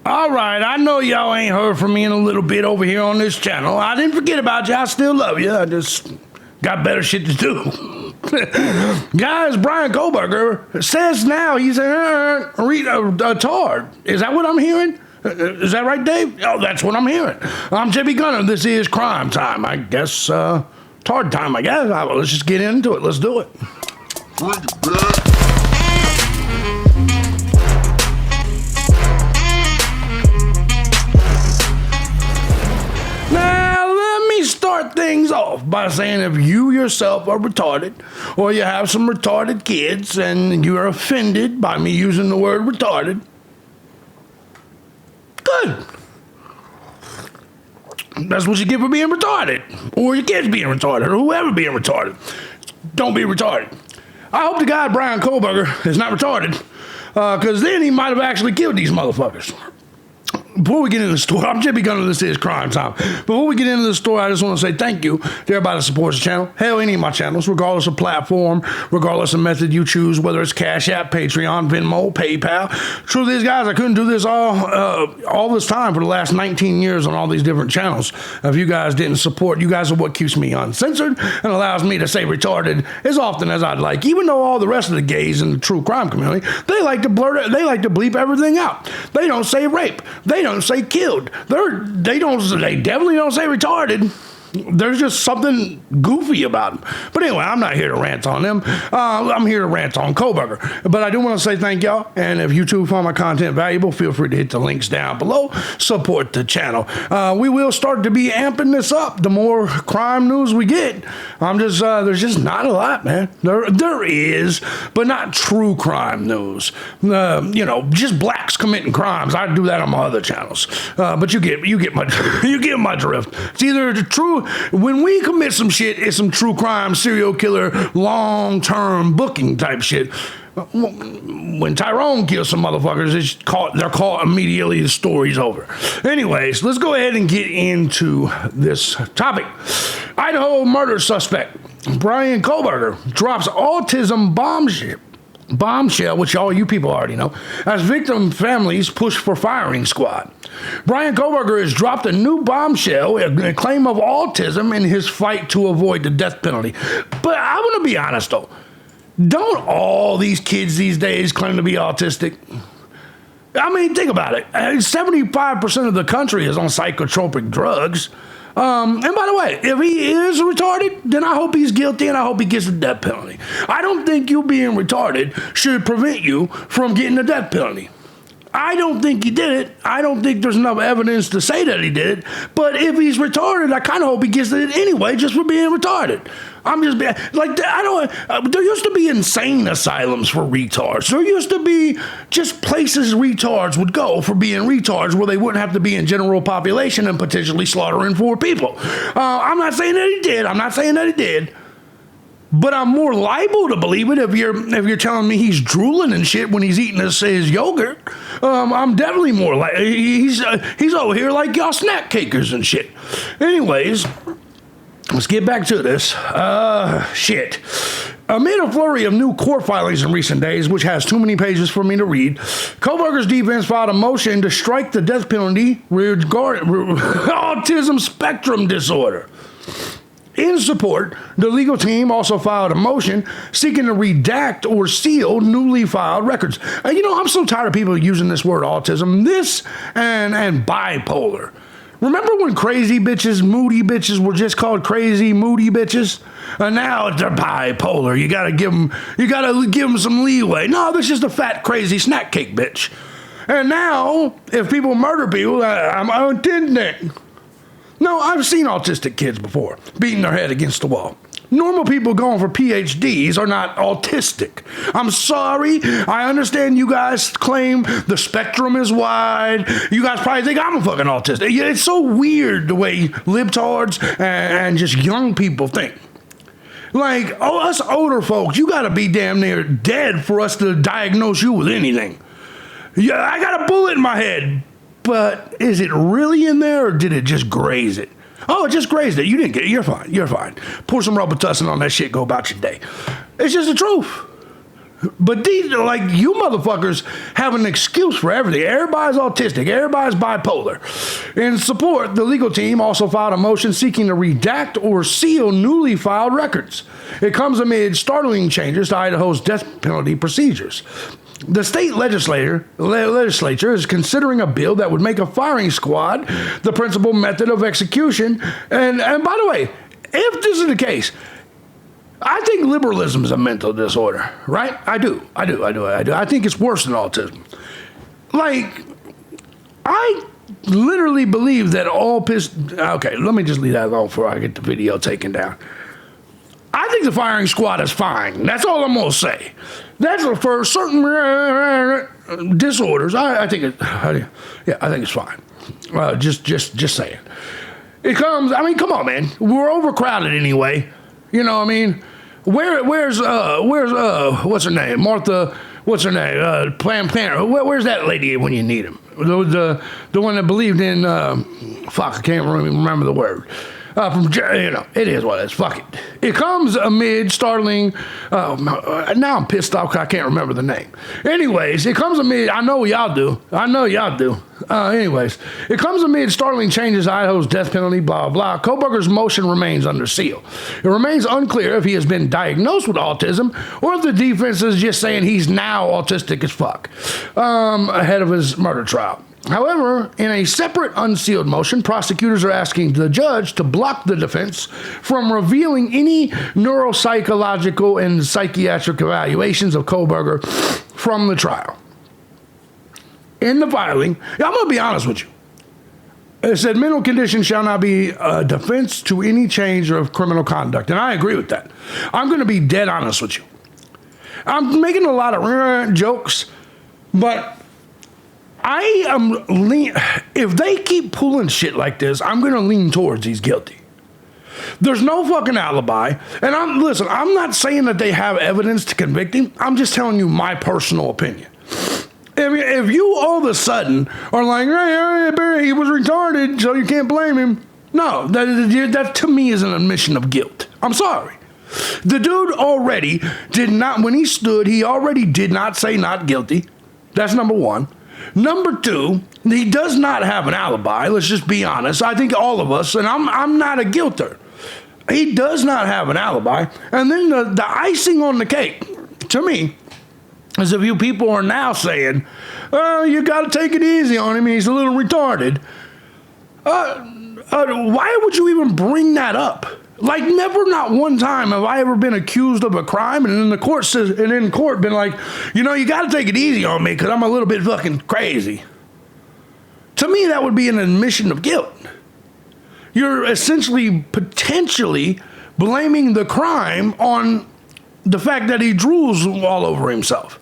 All right, I know y'all ain't heard from me in a little bit over here on this channel. I didn't forget about you. I still love you. I just got better shit to do. Guys, Brian Kohberger says now he's read a TARD. Is that what I'm hearing? Is that right, Dave? Oh, that's what I'm hearing. I'm Jimmy Gunner. This is crime time. I guess TARD time, I guess. Let's just get into it. Let's do it. Bring it back. Start things off by saying if you yourself are retarded or you have some retarded kids and you're offended by me using the word retarded, good. That's what you get for being retarded, or your kids being retarded, or whoever being retarded. Don't be retarded. I hope the guy Brian Kohberger is not retarded, because then he might have actually killed these motherfuckers. Before we get into the story, I'm Jimmy Gunner, this is Crime Time. Before we get into the story, I just want to say thank you to everybody that supports the channel. Hell, any of my channels, regardless of platform, regardless of method you choose, whether it's Cash App, Patreon, Venmo, PayPal. Truth is, guys, I couldn't do this all this time for the last 19 years on all these different channels. If you guys didn't support, you guys are what keeps me uncensored and allows me to say retarded as often as I'd like. Even though all the rest of the gays in the true crime community, they like to bleep everything out. They don't say rape. They don't say killed. They definitely don't say retarded. There's just something goofy about them. But anyway, I'm not here to rant on them. I'm here to rant on Kohberger. But I do want to say thank y'all. And if you too find my content valuable, feel free to hit the links down below. Support the channel. We will start to be amping this up the more crime news we get. There's just not a lot, man. There is, but not true crime news. Just blacks committing crimes. I do that on my other channels. But you get my drift. It's either the true. When we commit some shit, it's some true crime, serial killer, long-term booking type shit. When Tyrone kills some motherfuckers, they're caught immediately, the story's over. Anyways, let's go ahead and get into this topic. Idaho murder suspect Brian Kohberger drops autism bombshell, which all you people already know, as victim families push for firing squad. Brian Kohberger has dropped a new bombshell, a claim of autism in his fight to avoid the death penalty. But I want to be honest, though. Don't all these kids these days claim to be autistic? I mean, think about it. 75% of the country is on psychotropic drugs. And by the way, if he is retarded, then I hope he's guilty and I hope he gets the death penalty. I don't think you being retarded should prevent you from getting the death penalty. I don't think he did it. I don't think there's enough evidence to say that he did it. But if he's retarded, I kind of hope he gets it anyway, just for being retarded. I'm just being, like, there used to be insane asylums for retards. There used to be just places retards would go for being retards where they wouldn't have to be in general population and potentially slaughtering 4 people. I'm not saying that he did. But I'm more liable to believe it if you're telling me he's drooling and shit when he's eating his yogurt. I'm definitely more like he's over here like y'all snack cakers and shit. Anyways, let's get back to this. Shit. Amid a flurry of new court filings in recent days, which has too many pages for me to read, Kohberger's defense filed a motion to strike the death penalty regarding autism spectrum disorder. In support, the legal team also filed a motion seeking to redact or seal newly filed records. I'm so tired of people using this word autism, and bipolar. Remember when crazy bitches, moody bitches were just called crazy, moody bitches? And now they're bipolar. You gotta give them some leeway. No, this is just a fat, crazy snack cake bitch. And now, if people murder people, I'm intending. No, I've seen autistic kids before, beating their head against the wall. Normal people going for PhDs are not autistic. I'm sorry. I understand you guys claim the spectrum is wide. You guys probably think I'm a fucking autistic. It's so weird the way libtards and just young people think. Like, us older folks, you gotta be damn near dead for us to diagnose you with anything. Yeah, I got a bullet in my head. But is it really in there, or did it just graze it? Oh, it just grazed it. You didn't get it. You're fine. Pour some Robitussin on that shit. Go about your day. It's just the truth. But these, like, you motherfuckers have an excuse for everything. Everybody's autistic. Everybody's bipolar. In support, the legal team also filed a motion seeking to redact or seal newly filed records. It comes amid startling changes to Idaho's death penalty procedures. The state legislature is considering a bill that would make a firing squad the principal method of execution. And by the way, if this is the case, I think liberalism is a mental disorder, right? I do. I think it's worse than autism. Like, I literally believe that okay, let me just leave that alone before I get the video taken down. I think the firing squad is fine. That's all I'm gonna say. That's for certain disorders. I think it's fine. Just saying. It comes. I mean, come on, man. We're overcrowded anyway. You know what I mean? Where's what's her name? Martha. What's her name? Planned Parenthood. Where's that lady when you need him? The one that believed in I can't remember the word. It is what it is. Fuck it. It comes amid startling. Now I'm pissed off because I can't remember the name. Anyways, it comes amid. I know y'all do. Anyways, it comes amid startling changes to Idaho's death penalty. Blah blah. Kohberger's motion remains under seal. It remains unclear if he has been diagnosed with autism or if the defense is just saying he's now autistic as fuck ahead of his murder trial. However, in a separate unsealed motion, prosecutors are asking the judge to block the defense from revealing any neuropsychological and psychiatric evaluations of Kohberger from the trial. In the filing, I'm going to be honest with you. It said mental condition shall not be a defense to any change of criminal conduct. And I agree with that. I'm going to be dead honest with you. I'm making a lot of jokes, but I am if they keep pulling shit like this, I'm going to lean towards he's guilty. There's no fucking alibi. And I'm not saying that they have evidence to convict him. I'm just telling you my personal opinion. If you all of a sudden are like, hey, he was retarded, so you can't blame him. No, that to me is an admission of guilt. I'm sorry. The dude already did not, when he stood, he already did not say not guilty. That's number one. Number two, he does not have an alibi. Let's just be honest. I think all of us, and I'm not a guilter. He does not have an alibi. And then the icing on the cake, to me, is if you people are now saying, oh, you got to take it easy on him. He's a little retarded. Why would you even bring that up? Like, never, not one time have I ever been accused of a crime, and then the court says, and in court been like, you got to take it easy on me because I'm a little bit fucking crazy. To me, that would be an admission of guilt. You're essentially potentially blaming the crime on the fact that he drools all over himself.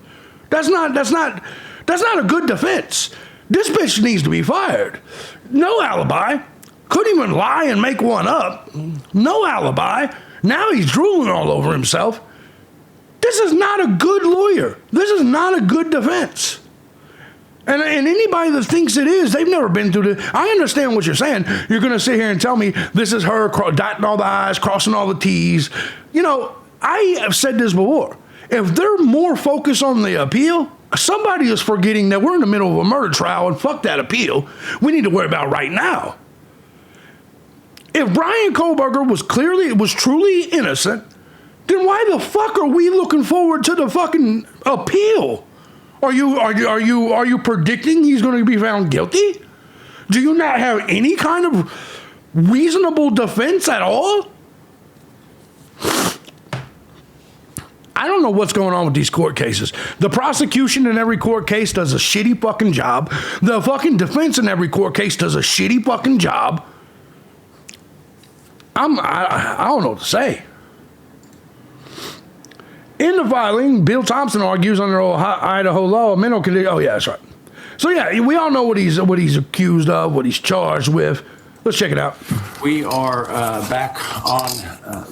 That's not a good defense. This bitch needs to be fired. No alibi. Couldn't even lie and make one up. No alibi. Now he's drooling all over himself. This is not a good lawyer. This is not a good defense. And anybody that thinks it is, they've never been through this. I understand what you're saying. You're going to sit here and tell me this is her dotting all the I's, crossing all the T's. I have said this before. If they're more focused on the appeal, somebody is forgetting that we're in the middle of a murder trial, and fuck that appeal. We need to worry about right now. If Brian Kohberger was truly innocent, then why the fuck are we looking forward to the fucking appeal? Are you predicting he's going to be found guilty? Do you not have any kind of reasonable defense at all? I don't know what's going on with these court cases. The prosecution in every court case does a shitty fucking job. The fucking defense in every court case does a shitty fucking job. I don't know what to say. In the filing, Bill Thompson argues under Idaho law, mental condition. Oh yeah, that's right. So yeah, we all know what he's accused of, what he's charged with. Let's check it out. We are back on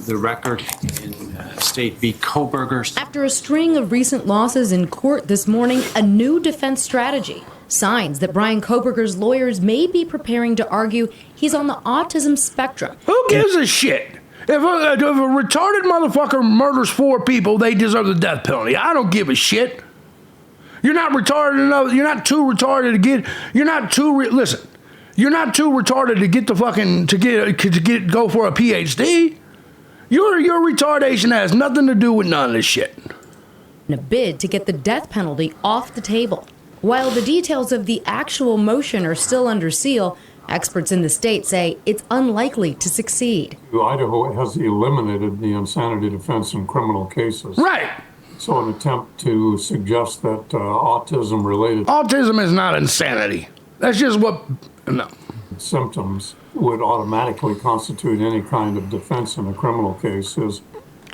the record in State v. Kohberger. After a string of recent losses in court this morning, a new defense strategy. Signs that Brian Kohberger's lawyers may be preparing to argue he's on the autism spectrum. Who gives a shit? If a retarded motherfucker murders 4 people, they deserve the death penalty. I don't give a shit. You're not retarded enough. You're not too retarded to get. You're not too. Listen. You're not too retarded to get the fucking go for a PhD. Your retardation has nothing to do with none of this shit. In a bid to get the death penalty off the table. While the details of the actual motion are still under seal, experts in the state say it's unlikely to succeed. Idaho has eliminated the insanity defense in criminal cases. Right. So an attempt to suggest that autism is not insanity. That's just what, no. Symptoms would automatically constitute any kind of defense in a criminal case is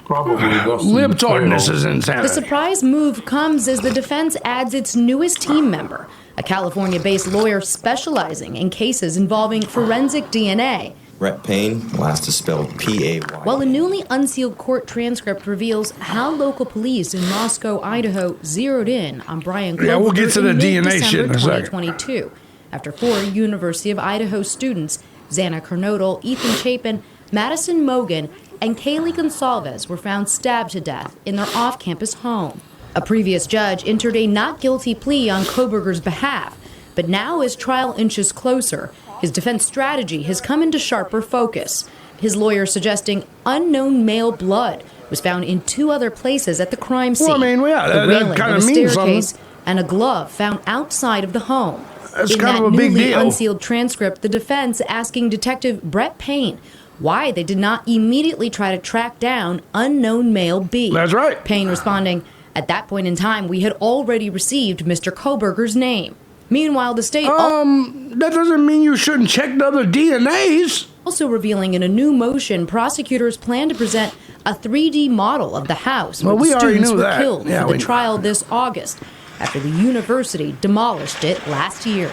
probably libtardness is insanity. The surprise move comes as the defense adds its newest team member, a California-based lawyer specializing in cases involving forensic DNA. Brett Payne, last is spelled P-A-Y. While a newly unsealed court transcript reveals how local police in Moscow, Idaho, zeroed in on Brian Kohberger we'll get to the DNA shit in a second. 2022, after 4 University of Idaho students, Xana Kernodle, Ethan Chapin, Madison Mogan, and Kaylee Gonsalves were found stabbed to death in their off-campus home. A previous judge entered a not guilty plea on Kohberger's behalf, but now as trial inches closer, his defense strategy has come into sharper focus. His lawyer suggesting unknown male blood was found in 2 other places at the crime scene. Well, I mean, yeah, the railing that kind of of a means staircase something. And a glove found outside of the home. That's in kind that of a big newly deal. Unsealed transcript, the defense asking Detective Brett Payne why they did not immediately try to track down unknown male B. That's right. Payne responding, "At that point in time, we had already received Mr. Kohberger's name." Meanwhile, the state that doesn't mean you shouldn't check the other DNAs. Also revealing in a new motion, prosecutors plan to present a 3D model of the house where we the already students knew were that. killed Yeah, for the we- trial this August, after the university demolished it last year.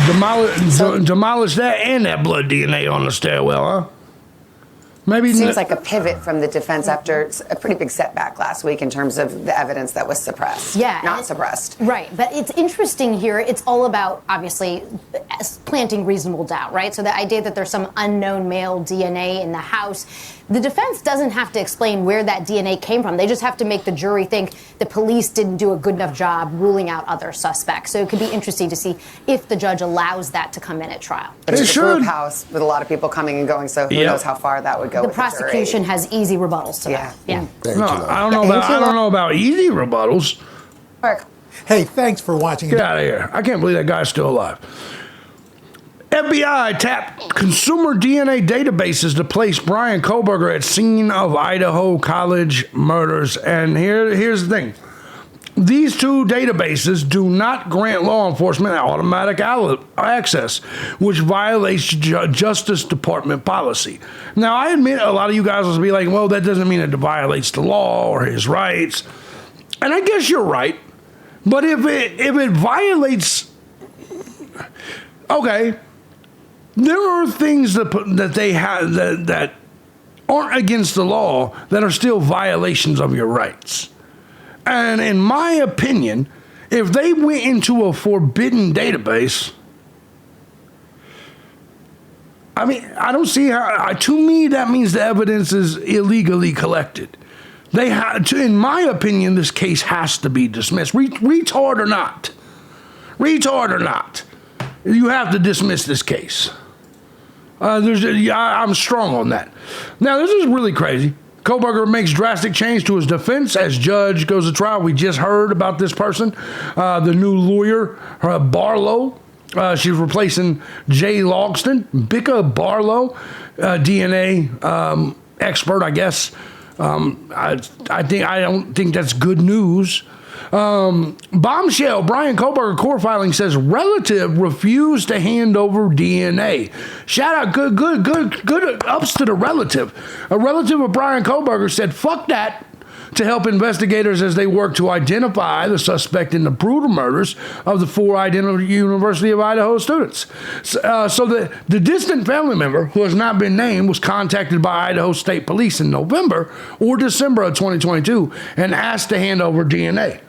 Demolish that and that blood DNA on the stairwell, huh? Maybe Seems like a pivot from the defense after a pretty big setback last week in terms of the evidence that was suppressed. Yeah. Not suppressed. Right. But it's interesting here. It's all about, obviously, planting reasonable doubt, right? So the idea that there's some unknown male DNA in the house, the defense doesn't have to explain where that DNA came from. They just have to make the jury think the police didn't do a good enough job ruling out other suspects. So it could be interesting to see if the judge allows that to come in at trial. But it's a group house with a lot of and going, so who knows how far that would go. The with prosecution the jury. has easy rebuttals to that. Yeah. No, I don't know about easy rebuttals. Hey, thanks for watching. Get out of here. I can't believe that guy's still alive. FBI tapped consumer DNA databases to place Brian Kohberger at scene of Idaho college murders. And here's the thing. These 2 databases do not grant law enforcement automatic access, which violates Justice Department policy. Now, I admit a lot of you guys will be like, well, that doesn't mean it violates the law or his rights. And I guess you're right. But if it violates, okay, there are things that they have that aren't against the law that are still violations of your rights. And in my opinion, if they went into a forbidden database, I mean, I don't see how. To me, that means the evidence is illegally collected. They have to, in my opinion, this case has to be dismissed. Retard or not, you have to dismiss this case. I'm strong on that. Now, this is really crazy. Kohberger makes drastic change to his defense as judge goes to trial. We just heard about this person, the new lawyer, Barlow. She's replacing Jay Logston. Bicca Barlow, DNA expert, I guess. I don't think that's good news. Bombshell, Brian Kohberger court filing says relative refused to hand over DNA. Shout out, good ups to the relative. A relative of Brian Kohberger said, fuck that, to help investigators as they work to identify the suspect in the brutal murders of the 4 University of Idaho students. So the distant family member, who has not been named, was contacted by Idaho State Police in November or December of 2022 and asked to hand over DNA.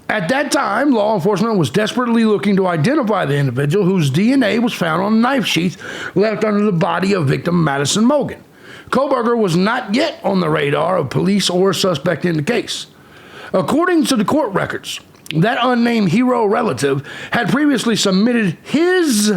At that time, law enforcement was desperately looking to identify the individual whose DNA was found on a knife sheath left under the body of victim Madison Mogan. Kohberger was not yet on the radar of police or suspect in the case. According to the court records, that unnamed hero relative had previously submitted his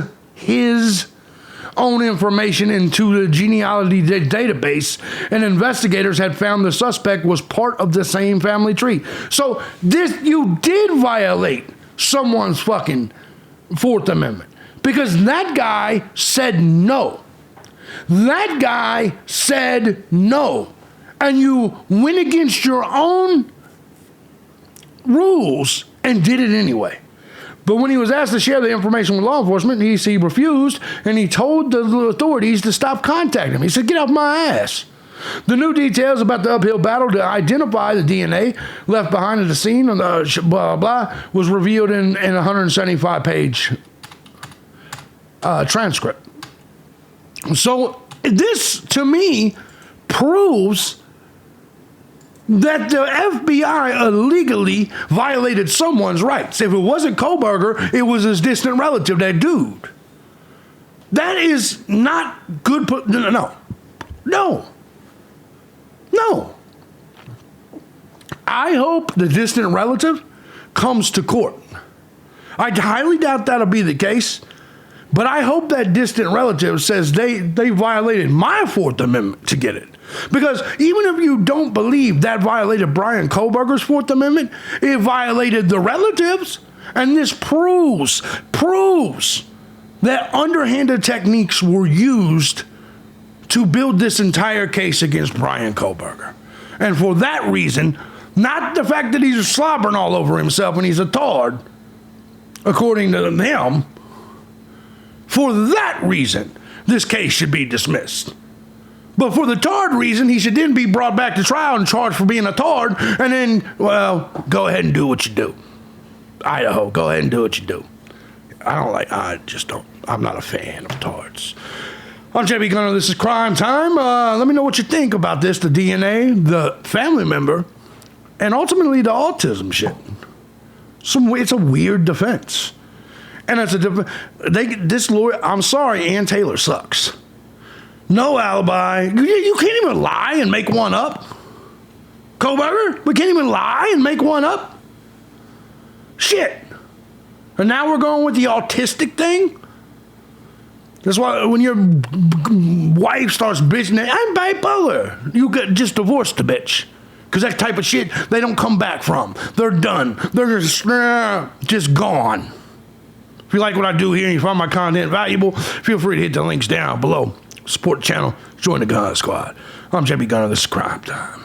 own information into the genealogy database, and investigators had found the suspect was part of the same family tree. So you did violate someone's fucking Fourth Amendment, because that guy said no. That guy said no. And you went against your own rules and did it anyway. But when he was asked to share the information with law enforcement, he refused, and he told the authorities to stop contacting him. He said, "Get off my ass." The new details about the uphill battle to identify the DNA left behind at the scene on the blah, blah, was revealed in a 175-page transcript. So this, to me, proves that the FBI illegally violated someone's rights. If it wasn't Kohberger, it was his distant relative, that dude. That is not good. No. I hope the distant relative comes to court. I highly doubt that'll be the case, but I hope that distant relative says they violated my Fourth Amendment to get it. Because even if you don't believe that violated Brian Kohberger's Fourth Amendment, it violated the relatives. And this proves that underhanded techniques were used to build this entire case against Brian Kohberger. And for that reason, not the fact that he's slobbering all over himself and he's a TARD, according to them, for that reason, this case should be dismissed. But for the TARD reason, he should then be brought back to trial and charged for being a TARD, and then, well, go ahead and do what you do. Idaho, go ahead and do what you do. I'm not a fan of TARDs. I'm JB Gunner, this is Crime Time. Let me know what you think about this, the DNA, the family member, and ultimately the autism shit. It's a weird defense. And it's this lawyer, I'm sorry, Ann Taylor sucks. No alibi. You can't even lie and make one up. Kohberger, we can't even lie and make one up. Shit. And now we're going with the autistic thing? That's why when your wife starts bitching, I'm bipolar. You just divorce the bitch. Because that type of shit, they don't come back from. They're done. They're just gone. If you like what I do here and you find my content valuable, feel free to hit the links down below. Support the channel. Join the Gun Squad. I'm JB Gunner. This is Crime Time.